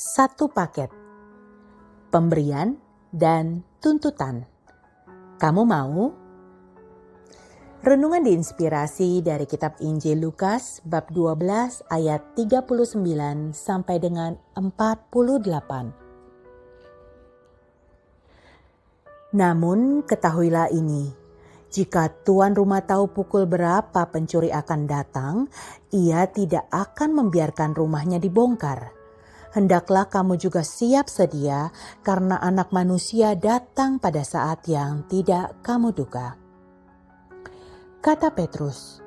Satu paket, pemberian dan tuntutan. Kamu mau? Renungan diinspirasi dari kitab Injil Lukas bab 12 ayat 39 sampai dengan 48. Namun ketahuilah ini, jika tuan rumah tahu pukul berapa pencuri akan datang, ia tidak akan membiarkan rumahnya dibongkar. Hendaklah kamu juga siap sedia karena Anak Manusia datang pada saat yang tidak kamu duga. Kata Petrus,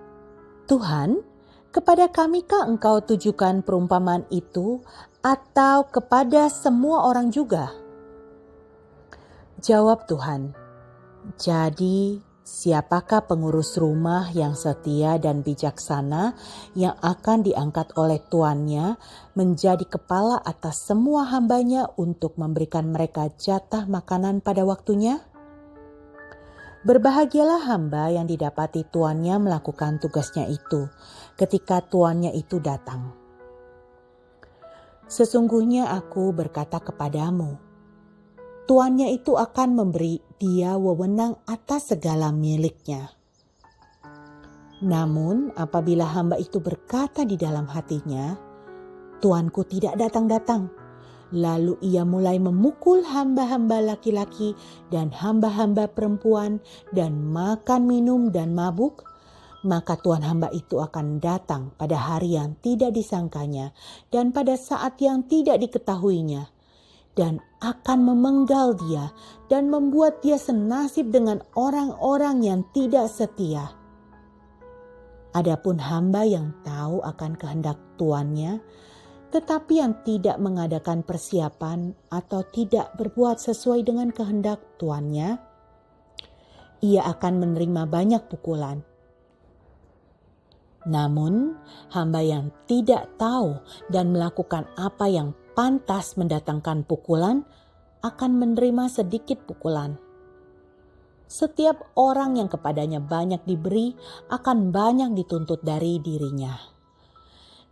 "Tuhan, kepada kamikah engkau tujukan perumpamaan itu atau kepada semua orang juga?" Jawab Tuhan, "Jadi siapakah pengurus rumah yang setia dan bijaksana yang akan diangkat oleh tuannya menjadi kepala atas semua hambanya untuk memberikan mereka jatah makanan pada waktunya? Berbahagialah hamba yang didapati tuannya melakukan tugasnya itu ketika tuannya itu datang. Sesungguhnya aku berkata kepadamu, tuannya itu akan memberi dia wewenang atas segala miliknya. Namun apabila hamba itu berkata di dalam hatinya, tuanku tidak datang-datang, lalu ia mulai memukul hamba-hamba laki-laki dan hamba-hamba perempuan dan makan minum dan mabuk, maka tuan hamba itu akan datang pada hari yang tidak disangkanya dan pada saat yang tidak diketahuinya, dan akan memenggal dia dan membuat dia senasib dengan orang-orang yang tidak setia. Adapun hamba yang tahu akan kehendak tuannya, tetapi yang tidak mengadakan persiapan atau tidak berbuat sesuai dengan kehendak tuannya, ia akan menerima banyak pukulan. Namun, hamba yang tidak tahu dan melakukan apa yang pantas mendatangkan pukulan akan menerima sedikit pukulan. Setiap orang yang kepadanya banyak diberi akan banyak dituntut dari dirinya.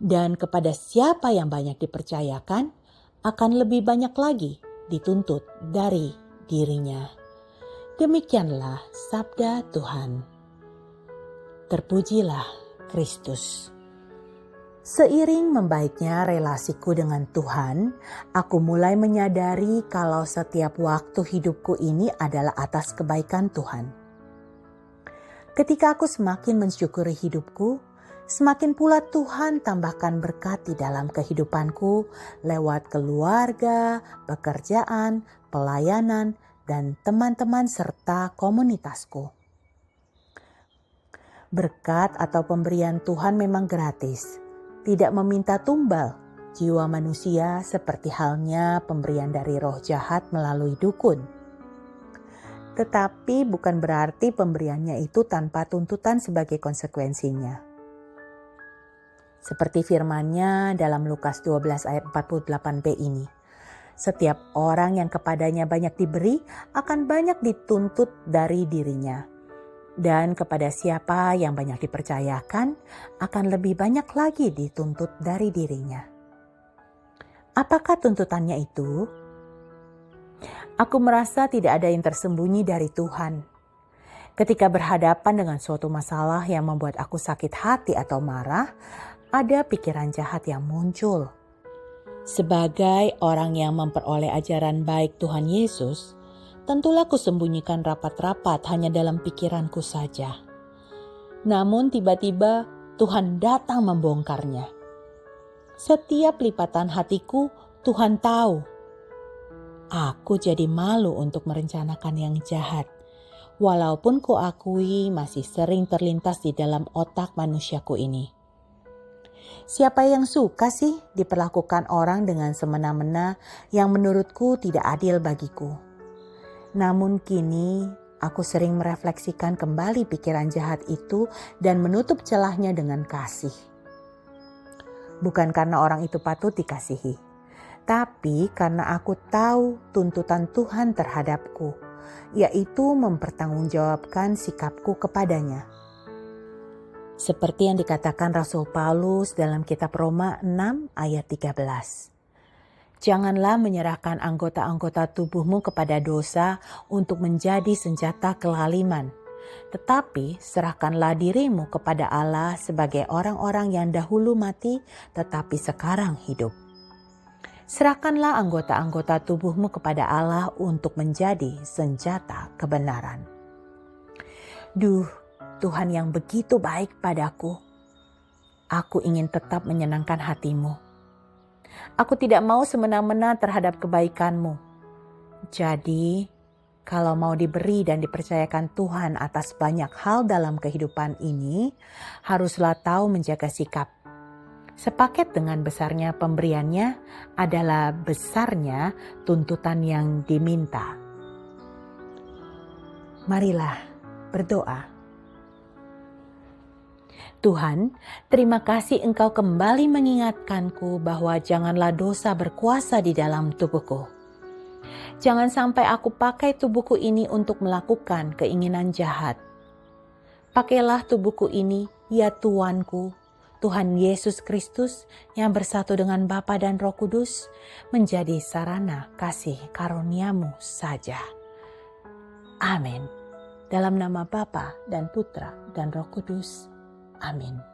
Dan kepada siapa yang banyak dipercayakan akan lebih banyak lagi dituntut dari dirinya. Demikianlah sabda Tuhan. Terpujilah Kristus. Seiring membaiknya relasiku dengan Tuhan, aku mulai menyadari kalau setiap waktu hidupku ini adalah atas kebaikan Tuhan. Ketika aku semakin mensyukuri hidupku, semakin pula Tuhan tambahkan berkat di dalam kehidupanku lewat keluarga, pekerjaan, pelayanan, dan teman-teman serta komunitasku. Berkat atau pemberian Tuhan memang gratis. Tidak meminta tumbal jiwa manusia seperti halnya pemberian dari roh jahat melalui dukun. Tetapi bukan berarti pemberiannya itu tanpa tuntutan sebagai konsekuensinya. Seperti firman-Nya dalam Lukas 12 ayat 48b ini. Setiap orang yang kepadanya banyak diberi akan banyak dituntut dari dirinya. Dan kepada siapa yang banyak dipercayakan akan lebih banyak lagi dituntut dari dirinya. Apakah tuntutannya itu? Aku merasa tidak ada yang tersembunyi dari Tuhan. Ketika berhadapan dengan suatu masalah yang membuat aku sakit hati atau marah, ada pikiran jahat yang muncul. Sebagai orang yang memperoleh ajaran baik Tuhan Yesus, tentulah kusembunyikan rapat-rapat hanya dalam pikiranku saja. Namun tiba-tiba Tuhan datang membongkarnya. Setiap lipatan hatiku Tuhan tahu. Aku jadi malu untuk merencanakan yang jahat. Walaupun kuakui masih sering terlintas di dalam otak manusiaku ini. Siapa yang suka sih diperlakukan orang dengan semena-mena yang menurutku tidak adil bagiku? Namun kini aku sering merefleksikan kembali pikiran jahat itu dan menutup celahnya dengan kasih. Bukan karena orang itu patut dikasihi, tapi karena aku tahu tuntutan Tuhan terhadapku, yaitu mempertanggungjawabkan sikapku kepadanya. Seperti yang dikatakan Rasul Paulus dalam kitab Roma 6 ayat 13. Janganlah menyerahkan anggota-anggota tubuhmu kepada dosa untuk menjadi senjata kelaliman. Tetapi serahkanlah dirimu kepada Allah sebagai orang-orang yang dahulu mati tetapi sekarang hidup. Serahkanlah anggota-anggota tubuhmu kepada Allah untuk menjadi senjata kebenaran. Duh, Tuhan yang begitu baik padaku. Aku ingin tetap menyenangkan hatimu. Aku tidak mau semena-mena terhadap kebaikanmu. Jadi, kalau mau diberi dan dipercayakan Tuhan atas banyak hal dalam kehidupan ini, haruslah tahu menjaga sikap. Sepaket dengan besarnya pemberiannya adalah besarnya tuntutan yang diminta. Marilah berdoa. Tuhan, terima kasih Engkau kembali mengingatkanku bahwa janganlah dosa berkuasa di dalam tubuhku. Jangan sampai aku pakai tubuhku ini untuk melakukan keinginan jahat. Pakailah tubuhku ini, ya Tuanku, Tuhan Yesus Kristus yang bersatu dengan Bapa dan Roh Kudus, menjadi sarana kasih karunia-Mu saja. Amin. Dalam nama Bapa dan Putra dan Roh Kudus. Amin.